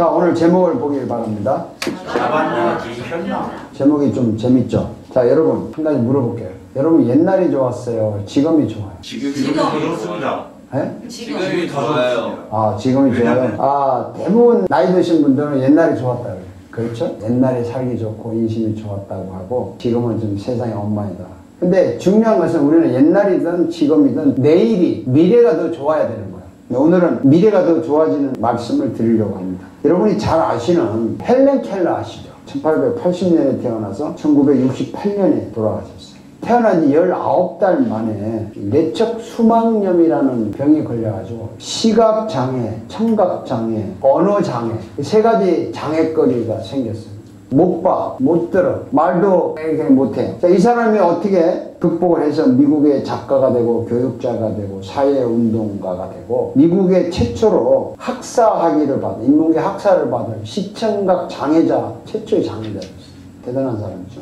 자, 오늘 제목을 보길 바랍니다. 잡았나 지켰나. 제목이 좀 재밌죠? 자, 여러분 한 가지 물어볼게요. 여러분 옛날이 좋았어요? 지금이 좋아요? 지금이 더 좋습니다. 네? 지금이 더 좋아요. 아, 지금이 좋아요? 아, 대부분 나이 드신 분들은 옛날이 좋았다 그래요. 그렇죠? 옛날에 살기 좋고 인심이 좋았다고 하고 지금은 좀 세상의 엉망이다. 근데 중요한 것은 우리는 옛날이든 지금이든 내일이, 미래가 더 좋아야 되는 거예요. 오늘은 미래가 더 좋아지는 말씀을 드리려고 합니다. 여러분이 잘 아시는 헬렌 켈러 아시죠? 1880년에 태어나서 1968년에 돌아가셨어요. 태어난 지 19달 만에 내적 수막염이라는 병이 걸려가지고 시각장애, 청각장애, 언어장애 세 가지 장애거리가 생겼어요. 못 봐, 못 들어, 말도 못해. 이 사람이 어떻게 극복을 해서 미국의 작가가 되고 교육자가 되고 사회운동가가 되고 미국의 최초로 학사학위를 받은, 인문계 학사를 받은 시청각 장애자, 최초의 장애자였어요. 대단한 사람이죠.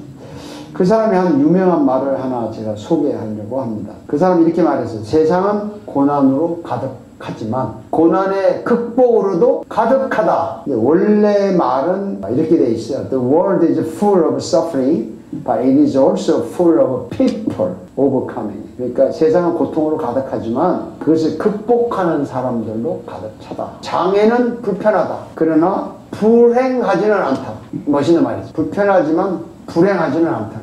그 사람이 한 유명한 말을 하나 제가 소개하려고 합니다. 그 사람이 이렇게 말했어요. 세상은 고난으로 가득하지만 고난의 극복으로도 가득하다. 원래 말은 이렇게 돼 있어요. The world is full of suffering, but it is also full of people overcoming. 그러니까 세상은 고통으로 가득하지만 그것을 극복하는 사람들로 가득 차다. 장애는 불편하다. 그러나 불행하지는 않다. 멋있는 말이죠. 불편하지만 불행하지는 않다는 거죠.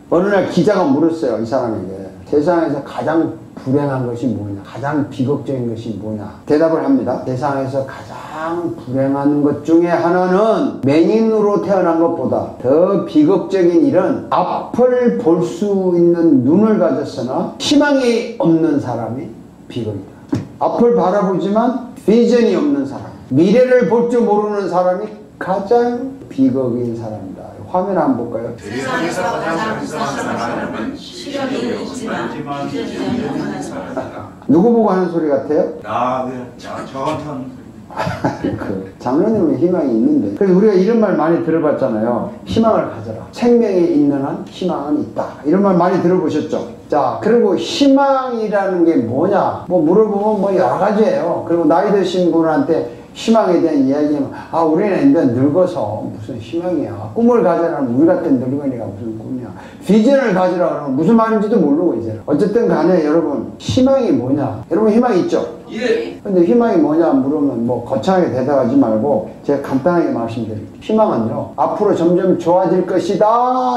어느 날 기자가 물었어요. 이 사람에게. 세상에서 가장 불행한 것이 뭐냐? 가장 비극적인 것이 뭐냐? 대답을 합니다. 세상에서 가장 불행한 것 중에 하나는 맹인으로 태어난 것보다 더 비극적인 일은 앞을 볼 수 있는 눈을 가졌으나 희망이 없는 사람이 비극이다. 앞을 바라보지만 비전이 없는 사람, 미래를 볼 줄 모르는 사람이 가장 비극인 사람이다. 화면 한번 볼까요? 세상에서 가장 불쌍한 사람은 시련이 있지만 비전이 없는 사람이다. 누구 보고 하는 소리 같아요? 저한테는 그 장로님은 희망이 있는데. 그래서 우리가 이런 말 많이 들어봤잖아요. 희망을 가져라. 생명이 있는 한 희망은 있다. 이런 말 많이 들어보셨죠? 자, 그리고 희망이라는 게 뭐냐? 뭐 물어보면 뭐 여러 가지예요. 그리고 나이 드신 분한테 희망에 대한 이야기는 우리는 이제 늙어서 무슨 희망이야. 꿈을 가져라면 우리 같은 늙은이가 무슨 꿈이야. 비전을 가지라 그러면 무슨 말인지도 모르고 이제. 어쨌든 간에 여러분 희망이 뭐냐? 여러분 희망 있죠? 예. 근데 희망이 뭐냐 물으면 뭐 거창하게 대답하지 말고 제가 간단하게 말씀드릴게요. 희망은요, 앞으로 점점 좋아질 것이다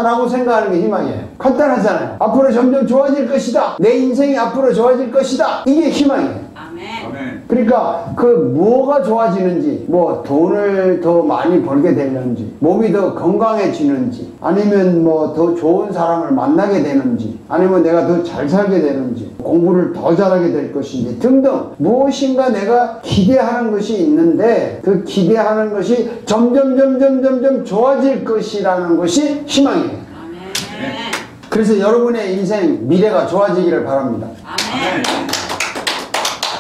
라고 생각하는 게 희망이에요. 간단하잖아요. 앞으로 점점 좋아질 것이다. 내 인생이 앞으로 좋아질 것이다. 이게 희망이에요. 아멘. 그러니까 그 뭐가 좋아지는지, 뭐 돈을 더 많이 벌게 되는지, 몸이 더 건강해지는지, 아니면 뭐 더 좋은 사람을 만나게 되는지, 아니면 내가 더 잘 살게 되는지, 공부를 더 잘하게 될 것인지 등등 무엇인가 내가 기대하는 것이 있는데 그 기대하는 것이 점점 좋아질 것이라는 것이 희망이에요. 아멘. 그래서 여러분의 인생 미래가 좋아지기를 바랍니다. 아멘.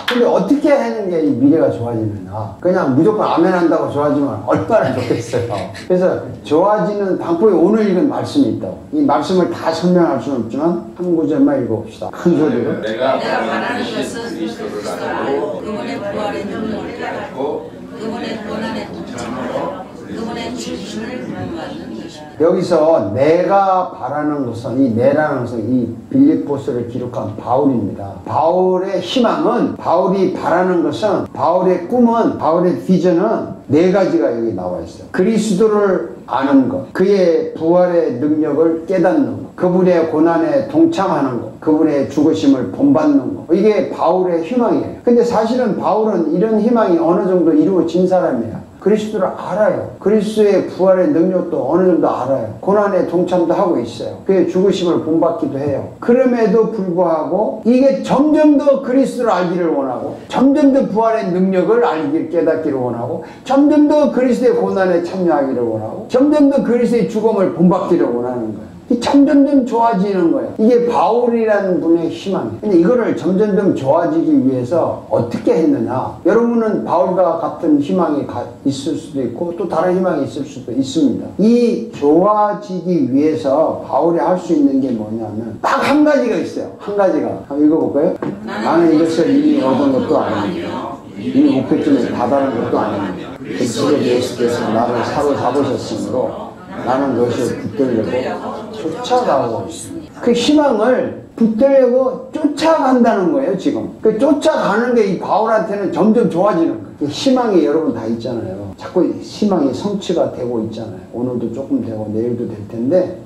근데 어떻게 하는 게 이 미래가 좋아지느냐? 그냥 무조건 아멘 한다고 좋아지면 얼마나 좋겠어요. 그래서 좋아지는 방법이 오늘 읽은 말씀이 있다고. 이 말씀을 다 설명할 수는 없지만 한 구절만 읽어봅시다. 큰 소리로. 내가 바라는 것은 그리스도를 알고 그분의 부활의 능력을 깨닫고 그분의 고난의 동참으로 그분의 주심을 본받는 것입니다. 여기서 내가 바라는 것은, 이 내라는 것은 이 빌립보서를 기록한 바울입니다. 바울의 희망은, 바울이 바라는 것은, 바울의 꿈은, 바울의 비전은 네 가지가 여기 나와 있어요. 그리스도를 아는 것, 그의 부활의 능력을 깨닫는 것, 그분의 고난에 동참하는 것, 그분의 죽으심을 본받는 것. 이게 바울의 희망이에요. 근데 사실은 바울은 이런 희망이 어느 정도 이루어진 사람이에요. 그리스도를 알아요. 그리스도의 부활의 능력도 어느 정도 알아요. 고난에 동참도 하고 있어요. 그의 죽으심을 본받기도 해요. 그럼에도 불구하고 이게 점점 더 그리스도를 알기를 원하고, 점점 더 부활의 능력을 알기를 깨닫기를 원하고, 점점 더 그리스도의 고난에 참여하기를 원하고, 점점 더 그리스도의 죽음을 본받기를 원하는 거예요. 점점점 좋아지는 거예요. 이게 바울이라는 분의 희망이에요. 근데 이거를 점점점 좋아지기 위해서 어떻게 했느냐? 여러분은 바울과 같은 희망이 있을 수도 있고 또 다른 희망이 있을 수도 있습니다. 이 좋아지기 위해서 바울이 할 수 있는 게 뭐냐면 딱 한 가지가 있어요. 한 가지가. 한번 읽어볼까요? 나는 이것을 이미 얻은 것도 아니고 이미 목표점에 다다른 것도 아닙니다. 그 지금 예수께서 나를 사로잡으셨으므로 나는 그것을 붙들려고 쫓아가고 있습니다. 그 희망을 붙들려고 쫓아간다는 거예요, 지금. 그 쫓아가는 게 이 바울한테는 점점 좋아지는 거예요. 희망이 여러분 다 있잖아요. 자꾸 희망이 성취가 되고 있잖아요. 오늘도 조금 되고 내일도 될 텐데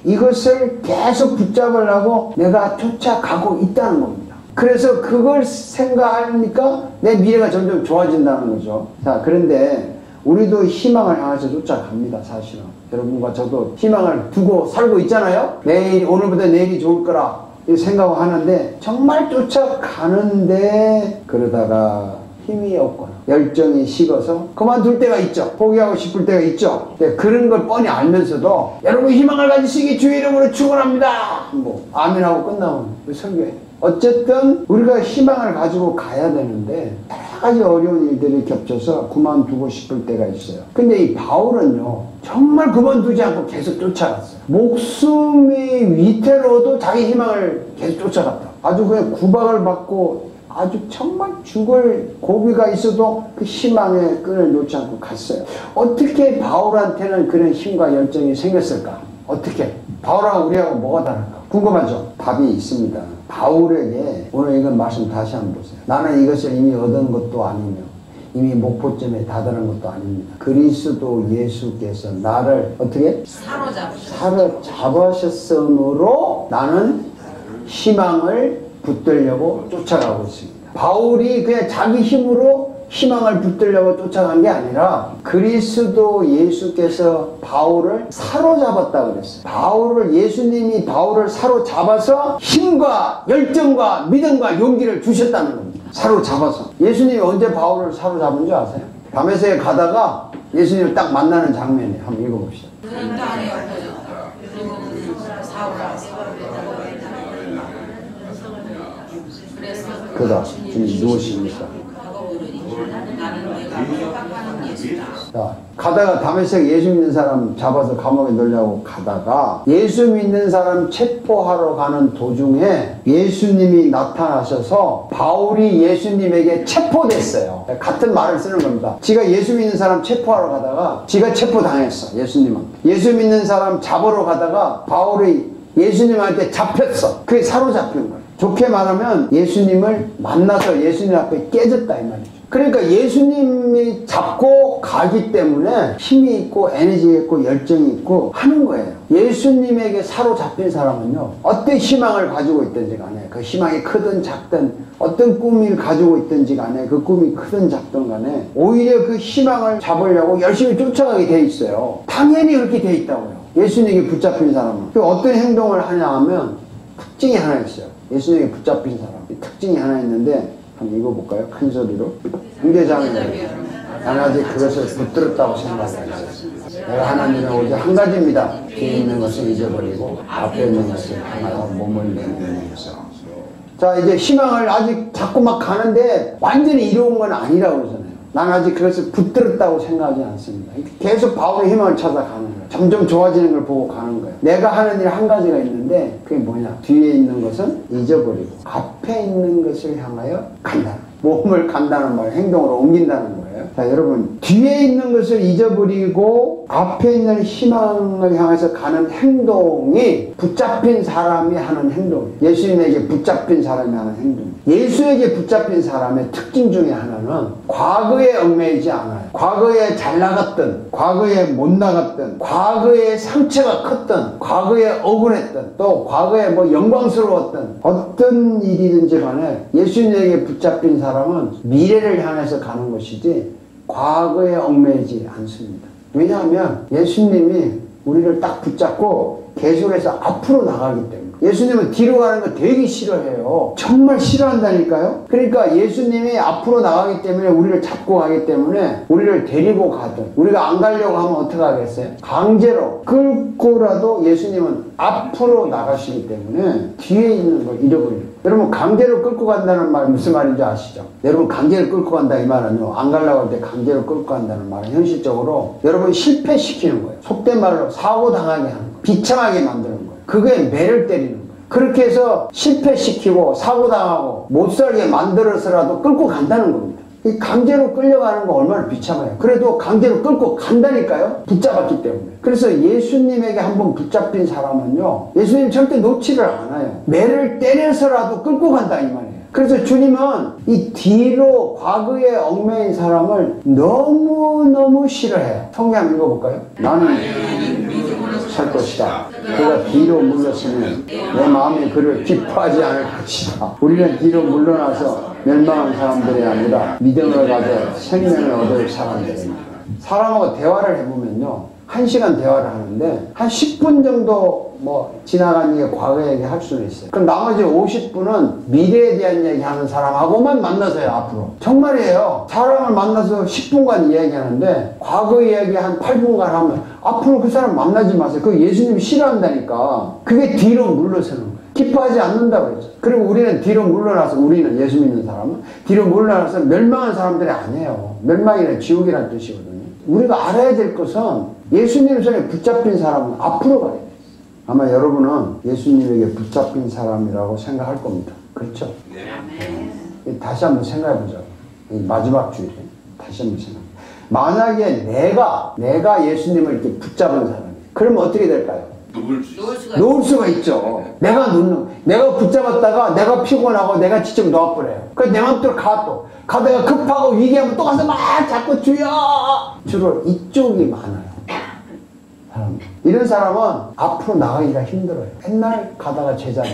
이것을 계속 붙잡으려고 내가 쫓아가고 있다는 겁니다. 그래서 그걸 생각하니까 내 미래가 점점 좋아진다는 거죠. 자, 그런데 우리도 희망을 향해서 쫓아갑니다, 사실은. 여러분과 저도 희망을 두고 살고 있잖아요. 오늘보다 내일이 좋을 거라 생각을 하는데 정말 쫓아가는데 그러다가 힘이 없거나 열정이 식어서 그만둘 때가 있죠. 포기하고 싶을 때가 있죠. 그런 걸 뻔히 알면서도 여러분 희망을 가지시기 주의 이름으로 축원합니다. 뭐 아멘하고 끝나면 설교예요. 어쨌든 우리가 희망을 가지고 가야 되는데 여러 가지 어려운 일들이 겹쳐서 그만두고 싶을 때가 있어요. 근데 이 바울은요 정말 그만두지 않고 계속 쫓아갔어요. 목숨이 위태로워도 자기 희망을 계속 쫓아갔다. 아주 그냥 구박을 받고 아주 정말 죽을 고비가 있어도 그 희망의 끈을 놓지 않고 갔어요. 어떻게 바울한테는 그런 힘과 열정이 생겼을까? 어떻게? 바울하고 우리하고 뭐가 다를까? 궁금하죠? 답이 있습니다. 바울에게 오늘 이건 말씀 다시 한번 보세요. 나는 이것을 이미 얻은 것도 아니며 이미 목표점에 다다른 것도 아닙니다. 그리스도 예수께서 나를 어떻게? 사로잡으셨으므로 나는 희망을 붙들려고 쫓아가고 있습니다. 바울이 그냥 자기 힘으로 희망을 붙들려고 쫓아간 게 아니라 그리스도 예수께서 바울을 사로잡았다 그랬어요. 예수님이 바울을 사로잡아서 힘과 열정과 믿음과 용기를 주셨다는 겁니다. 사로잡아서. 예수님이 언제 바울을 사로잡은 줄 아세요? 다메섹에 가다가 예수님을 딱 만나는 장면이에요. 한번 읽어봅시다. 그다 주님 누구십니까? 자, 가다가 다메섹 예수 믿는 사람 잡아서 감옥에 넣으려고 가다가 예수 믿는 사람 체포하러 가는 도중에 예수님이 나타나셔서 바울이 예수님에게 체포됐어요. 같은 말을 쓰는 겁니다. 지가 예수 믿는 사람 체포하러 가다가 지가 체포당했어. 예수님은. 예수 믿는 사람 잡으러 가다가 바울이 예수님한테 잡혔어. 그게 사로잡힌 거예요. 좋게 말하면 예수님을 만나서 예수님 앞에 깨졌다 이 말이죠. 그러니까 예수님이 잡고 가기 때문에 힘이 있고 에너지 있고 열정이 있고 하는 거예요. 예수님에게 사로잡힌 사람은요 어떤 희망을 가지고 있든지 간에 그 희망이 크든 작든 어떤 꿈을 가지고 있든지 간에 그 꿈이 크든 작든 간에 오히려 그 희망을 잡으려고 열심히 쫓아가게 돼 있어요. 당연히 그렇게 돼 있다고요. 예수님에게 붙잡힌 사람은. 어떤 행동을 하냐 하면 특징이 하나 있어요. 예수님에게 붙잡힌 사람 특징이 하나 있는데 한번 읽어볼까요? 큰 소리로. 형제자매는 나는 아직 그것을 붙들었다고 생각하지 않습니다. 내가 하나님의 오직 한 가지입니다. 뒤에 있는 것을 잊어버리고 앞에 있는 것을 향하여 몸을 내는 것을. 자, 이제 희망을 아직 자꾸 막 가는데 완전히 이루은 건 아니라고 그러잖아요. 난 아직 그것을 붙들었다고 생각하지 않습니다. 계속 바울의 희망을 찾아가는 거예요. 점점 좋아지는 걸 보고 가는 거예요. 내가 하는 일 한 가지가 있는데 그게 뭐냐? 뒤에 있는 것은 잊어버리고 앞에 있는 것을 향하여 간다. 몸을 간다는 말, 행동으로 옮긴다는 거예요. 자, 여러분 뒤에 있는 것을 잊어버리고 앞에 있는 희망을 향해서 가는 행동이 붙잡힌 사람이 하는 행동이에요. 예수님에게 붙잡힌 사람이 하는 행동이에요. 예수에게 붙잡힌 사람의 특징 중에 하나는 과거에 얽매이지 않아요. 과거에 잘 나갔던, 과거에 못 나갔던, 과거에 상처가 컸던, 과거에 억울했던, 또 과거에 뭐 영광스러웠던 어떤 일이든지 간에 예수님에게 붙잡힌 사람은 미래를 향해서 가는 것이지 과거에 얽매이지 않습니다. 왜냐하면 예수님이 우리를 딱 붙잡고 계속해서 앞으로 나가기 때문에. 예수님은 뒤로 가는 거 되게 싫어해요. 정말 싫어한다니까요. 그러니까 예수님이 앞으로 나가기 때문에 우리를 잡고 가기 때문에 우리를 데리고 가든 우리가 안 가려고 하면 어떻게 하겠어요? 강제로 끌고라도 예수님은 앞으로 나가시기 때문에 뒤에 있는 걸 잃어버려요. 여러분 강제로 끌고 간다는 말 무슨 말인지 아시죠? 여러분 강제로 끌고 간다 이 말은요 안 가려고 할 때 강제로 끌고 간다는 말은 현실적으로 여러분 실패시키는 거예요. 속된 말로 사고 당하게 하는 거예요. 비참하게 만드는 거예요. 그게 매를 때리는 거예요. 그렇게 해서 실패시키고 사고당하고 못살게 만들어서라도 끌고 간다는 겁니다. 이 강제로 끌려가는 거 얼마나 비참해요. 그래도 강제로 끌고 간다니까요. 붙잡았기 때문에. 그래서 예수님에게 한번 붙잡힌 사람은요, 예수님 절대 놓지를 않아요. 매를 때려서라도 끌고 간다 이 말이에요. 그래서 주님은 이 뒤로 과거에 얽매인 사람을 너무너무 싫어해요. 성경 한번 읽어볼까요? 나는 살 것이다. 그가 뒤로 물러서면 내 마음이 그를 기뻐하지 않을 것이다. 우리는 뒤로 물러나서 멸망한 사람들이 아니라 믿음을 가져 생명을 얻을 사람들입니다. 사람하고 대화를 해보면요, 1시간 대화를 하는데 한 10분 정도 뭐 지나간 얘기, 과거 얘기 할 수는 있어요. 그럼 나머지 50분은 미래에 대한 얘기 하는 사람하고만 만나서요. 앞으로 정말이에요. 사람을 만나서 10분간 이야기하는데 과거 이야기 한 8분간 하면 앞으로 그 사람 만나지 마세요. 그 예수님이 싫어한다니까. 그게 뒤로 물러서는 거예요. 기뻐하지 않는다고 그랬죠. 그리고 우리는 뒤로 물러나서, 우리는 예수 믿는 사람은 뒤로 물러나서 멸망한 사람들이 아니에요. 멸망이란 지옥이란 뜻이거든요. 우리가 알아야 될 것은 예수님 손에 붙잡힌 사람은 앞으로 가야 돼요. 아마 여러분은 예수님에게 붙잡힌 사람이라고 생각할 겁니다. 그렇죠? 네. 다시 한번 생각해 보자고. 마지막 주일에 다시 한번 생각해. 만약에 내가 예수님을 이렇게 붙잡은 사람이에요. 그러면 어떻게 될까요? 놓을 수가 있죠. 내가 붙잡았다가 내가 피곤하고 내가 직접 놓아버려요. 그래서 내 맘대로 가다가 급하고 위기하면 또 가서 막 자꾸 주여! 주로 이쪽이 많아요. 이런 사람은 앞으로 나가기가 힘들어요. 맨날 가다가 제자는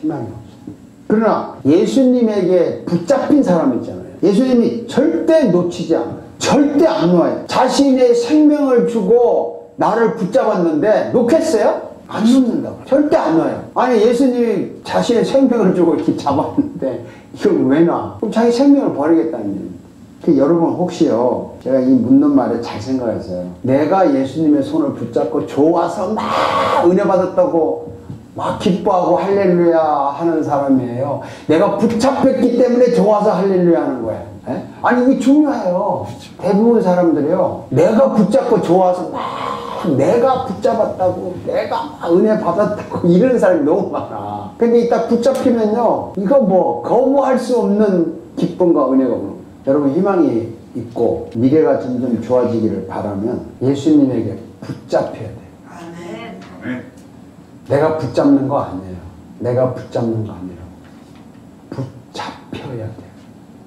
희망이 없어요. 그러나 예수님에게 붙잡힌 사람 있잖아요. 예수님이 절대 놓치지 않아요. 절대 안 놓아요. 자신의 생명을 주고 나를 붙잡았는데 놓겠어요? 안 놓는다고. 절대 안 놔요. 아니 예수님이 자신의 생명을 주고 이렇게 잡았는데 이걸 왜 놔? 그럼 자기 생명을 버리겠다는 얘기입니다. 여러분 혹시요, 제가 이 묻는 말에 잘 생각했어요. 내가 예수님의 손을 붙잡고 좋아서 막 은혜 받았다고 막 기뻐하고 할렐루야 하는 사람이에요. 내가 붙잡혔기 때문에 좋아서 할렐루야 하는 거예요. 에? 아니 이게 중요해요. 대부분 사람들이요, 내가 붙잡고 좋아서 막 내가 붙잡았다고, 내가 은혜 받았다고 이런 사람이 너무 많아. 근데 이따 붙잡히면요, 이거 뭐 거부할 수 없는 기쁨과 은혜가 오는 거예요. 여러분 희망이 있고 미래가 점점 좋아지기를 바라면 예수님에게 붙잡혀야 돼요. 아멘. 내가 붙잡는 거 아니에요. 내가 붙잡는 거 아니라고. 붙잡혀야 돼요.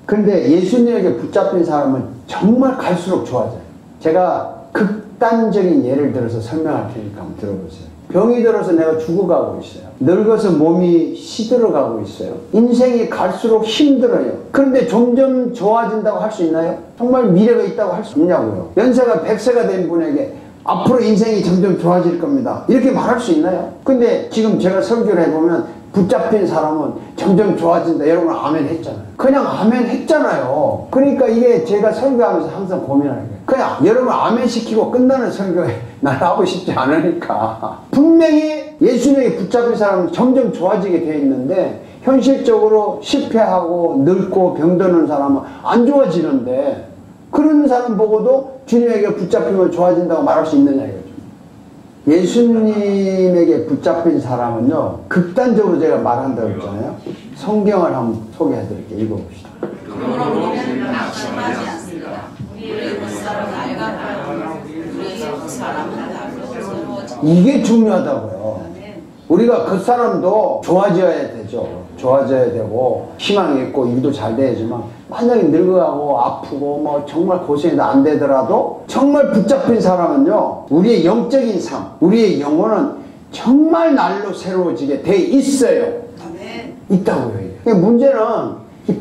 근데 예수님에게 붙잡힌 사람은 정말 갈수록 좋아져요. 제가 극단적인 예를 들어서 설명할 테니까 한번 들어보세요. 병이 들어서 내가 죽어가고 있어요. 늙어서 몸이 시들어가고 있어요. 인생이 갈수록 힘들어요. 그런데 점점 좋아진다고 할 수 있나요? 정말 미래가 있다고 할 수 있냐고요. 연세가 100세가 된 분에게 앞으로 인생이 점점 좋아질 겁니다, 이렇게 말할 수 있나요? 근데 지금 제가 설교를 해보면 붙잡힌 사람은 점점 좋아진다. 여러분 아멘 했잖아요. 그냥 아멘 했잖아요. 그러니까 이게 제가 설교하면서 항상 고민하는 거예요. 그냥 여러분 아멘 시키고 끝나는 설교에 난 하고 싶지 않으니까. 분명히 예수님에게 붙잡힌 사람은 점점 좋아지게 되어 있는데 현실적으로 실패하고 늙고 병드는 사람은 안 좋아지는데, 그런 사람 보고도 주님에게 붙잡히면 좋아진다고 말할 수 있느냐 이거죠. 예수님에게 붙잡힌 사람은요, 극단적으로 제가 말한다고 했잖아요. 성경을 한번 소개해 드릴게요. 읽어봅시다. 그러므로 우리는 낙심하지 않습니다. 우리의 겉사람은 알갑하고 우리의 속사람은 다르고. 이게 중요하다고요. 우리가 그 사람도 좋아져야 되죠. 좋아져야 되고 희망이 있고 일도 잘 돼야지만, 만약에 늙어가고 아프고 뭐 정말 고생이 안 되더라도 정말 붙잡힌 사람은요, 우리의 영적인 삶, 우리의 영혼은 정말 날로 새로워지게 돼 있어요. 있다고요. 이게 문제는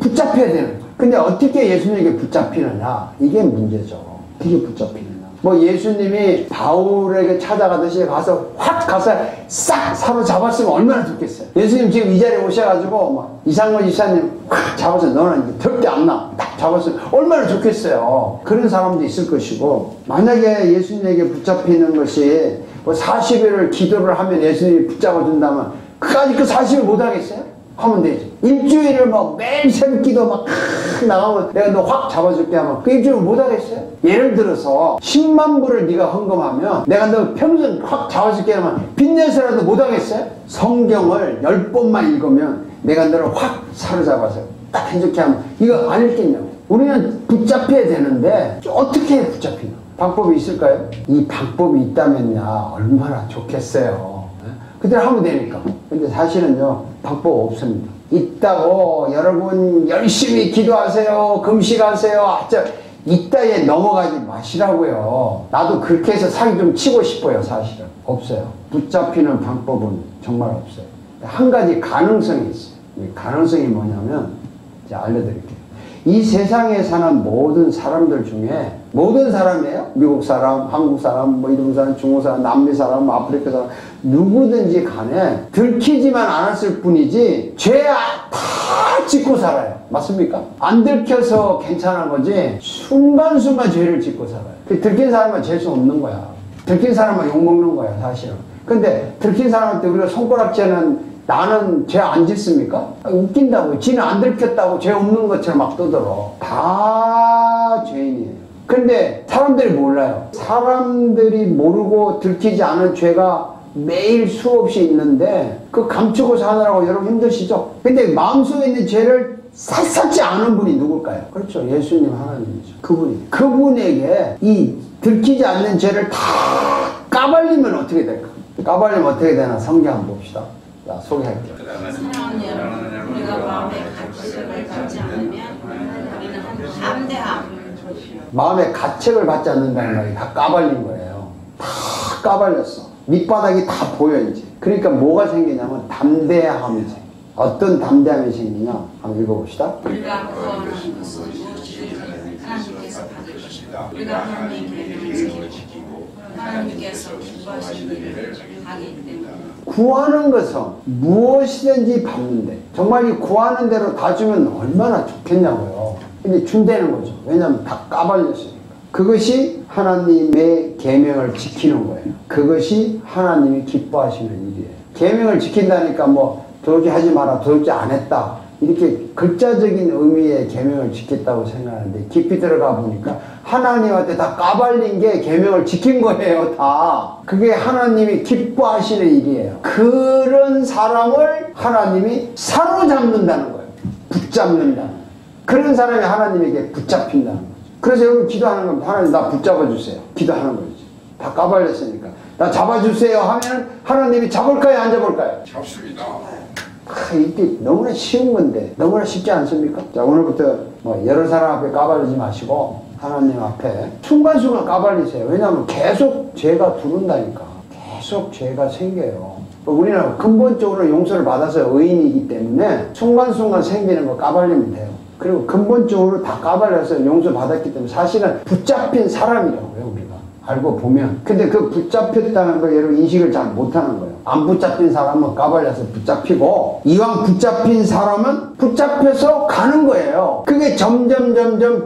붙잡혀야 되는 거예요. 근데 어떻게 예수님에게 붙잡히느냐, 이게 문제죠. 어떻게 붙잡히느냐. 뭐 예수님이 바울에게 찾아가듯이 가서 확 가서 싹 사로잡았으면 얼마나 좋겠어요. 예수님 지금 이 자리에 오셔가지고 막 이상원 집사님 확 잡아서 너는 절대 안 나, 딱 잡았으면 얼마나 좋겠어요. 그런 사람도 있을 것이고, 만약에 예수님에게 붙잡히는 것이 뭐 40일을 기도를 하면 예수님이 붙잡아준다면 그까지 그 40일 못하겠어요? 하면 되지. 일주일을 막 매일 새벽 기도 막 나가면 내가 너 확 잡아줄게 하면 그 일주일 못하겠어요? 예를 들어서 10만 불을 네가 헌금하면 내가 너 평생 확 잡아줄게 하면 빚내서라도 못하겠어요? 성경을 10번만 읽으면 내가 너를 확 사로잡아서 딱 해줄게 하면 이거 안 읽겠냐고. 우리는 붙잡혀야 되는데 어떻게 붙잡히나? 방법이 있을까요? 이 방법이 있다면야 얼마나 좋겠어요. 그대로 하면 되니까. 근데 사실은요, 방법 없습니다. 있다고 여러분 열심히 기도하세요, 금식하세요, 이따에 넘어가지 마시라고요. 나도 그렇게 해서 사기 좀 치고 싶어요. 사실은 없어요. 붙잡히는 방법은 정말 없어요. 한 가지 가능성이 있어요. 이 가능성이 뭐냐면 제가 알려드릴게요. 이 세상에 사는 모든 사람들 중에, 모든 사람이에요. 미국 사람, 한국 사람, 뭐 이런 사람, 중국 사람, 남미 사람, 아프리카 사람, 누구든지 간에 들키지만 않았을 뿐이지 죄 다 짓고 살아요. 맞습니까? 안 들켜서 괜찮은 거지 순간순간 죄를 짓고 살아요. 들킨 사람은 재수 없는 거야. 들킨 사람은 욕먹는 거야, 사실은. 근데 들킨 사람한테 우리가 손가락질은 나는 죄 안 짓습니까? 웃긴다고. 지는 안 들켰다고 죄 없는 것처럼 막 떠들어. 다 죄인이에요. 근데 사람들이 몰라요. 사람들이 모르고 들키지 않은 죄가 매일 수없이 있는데 그 감추고 사느라고 여러분 힘드시죠? 근데 마음속에 있는 죄를 샅샅이 아는 분이 누굴까요? 그렇죠. 예수님 하나님이죠. 그분에게 이 들키지 않는 죄를 다 까발리면 어떻게 될까? 까발리면 어떻게 되나 성경 한번 봅시다. 자, 소개할게요. 사랑하는 여러분, 우리가 마음의 가책을 받지 않으면 우리는 담대함. 마음의 가책을 받지 않는다는 말이 다 까발린 거예요. 다 까발렸어. 밑바닥이 다 보여 이제. 그러니까 뭐가 생기냐면 담대함이 생겨. 어떤 담대함이 생기냐? 한번 읽어봅시다. 우리가 구원하는 것은 무엇이든지 하나님께서 받으시고 우리가 하나님의 계명을 지키고 하나님께서 기뻐하시는 일을 하기 때문에 구하는 것은 무엇이든지 받는데 정말 이 구하는 대로 다 주면 얼마나 좋겠냐고요. 근데 준다는 거죠. 왜냐하면 다 까발렸으니까. 그것이 하나님의 계명을 지키는 거예요. 그것이 하나님이 기뻐하시는 일이에요. 계명을 지킨다니까 뭐 도저히 하지 마라, 도저히 안 했다, 이렇게 글자적인 의미의 계명을 지켰다고 생각하는데 깊이 들어가 보니까 하나님한테 다 까발린 게 계명을 지킨 거예요. 다. 그게 하나님이 기뻐하시는 일이에요. 그런 사람을 하나님이 사로잡는다는 거예요. 붙잡는다는 거예요. 그런 사람이 하나님에게 붙잡힌다는 거죠. 그래서 여러분 기도하는 겁니다. 하나님 나 붙잡아주세요. 기도하는 거죠. 다 까발렸으니까. 나 잡아주세요 하면 하나님이 잡을까요? 안 잡을까요? 잡습니다. 이게 너무나 쉬운 건데 너무나 쉽지 않습니까? 자, 오늘부터 뭐 여러 사람 앞에 까발리지 마시고 하나님 앞에 순간순간 까발리세요. 왜냐하면 계속 죄가 들어온다니까. 계속 죄가 생겨요. 우리는 근본적으로 용서를 받아서 의인이기 때문에 순간순간 생기는 거 까발리면 돼요. 그리고 근본적으로 다 까발려서 용서받았기 때문에 사실은 붙잡힌 사람이라고요, 우리가. 알고 보면. 근데 그 붙잡혔다는 거 여러분 인식을 잘 못하는 거예요. 안 붙잡힌 사람은 까발려서 붙잡히고, 이왕 붙잡힌 사람은 붙잡혀서 가는 거예요. 그게 점점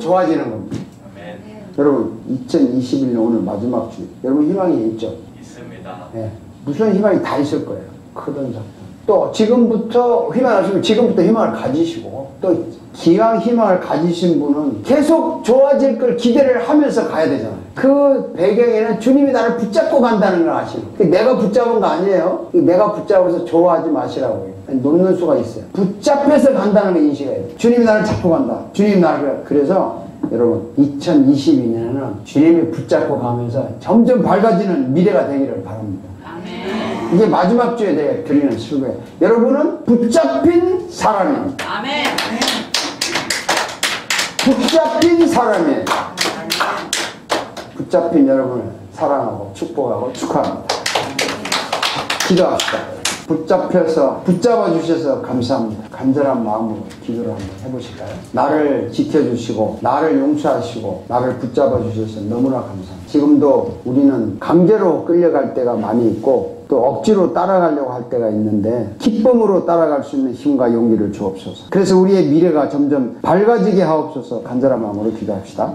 좋아지는 겁니다. 아멘. 여러분 2021년 오늘 마지막 주, 여러분 희망이 있죠? 있습니다. 네. 무슨 희망이 다 있을 거예요. 크던 작은. 또 지금부터 희망하시면 지금부터 희망을 가지시고, 또 기왕 희망을 가지신 분은 계속 좋아질 걸 기대를 하면서 가야 되잖아요. 그 배경에는 주님이 나를 붙잡고 간다는 걸 아시는 거예요. 내가 붙잡은 거 아니에요. 내가 붙잡아서 좋아하지 마시라고요. 놓는 수가 있어요. 붙잡혀서 간다는 걸 인식해야 돼요. 주님이 나를 잡고 간다. 주님이 나를. 그래서 여러분 2022년에는 주님이 붙잡고 가면서 점점 밝아지는 미래가 되기를 바랍니다. 아멘. 이게 마지막 주에 대해 드리는 설교예요. 여러분은 붙잡힌 사람입니다. 아멘. 붙잡힌 사람이에요. 붙잡힌 여러분을 사랑하고 축복하고 축하합니다. 기도합시다. 붙잡혀서 붙잡아 주셔서 감사합니다. 간절한 마음으로 기도를 한번 해보실까요? 나를 지켜주시고 나를 용서하시고 나를 붙잡아 주셔서 너무나 감사합니다. 지금도 우리는 강제로 끌려갈 때가 많이 있고 또 억지로 따라가려고 할 때가 있는데 기쁨으로 따라갈 수 있는 힘과 용기를 주옵소서. 그래서 우리의 미래가 점점 밝아지게 하옵소서. 간절한 마음으로 기도합시다.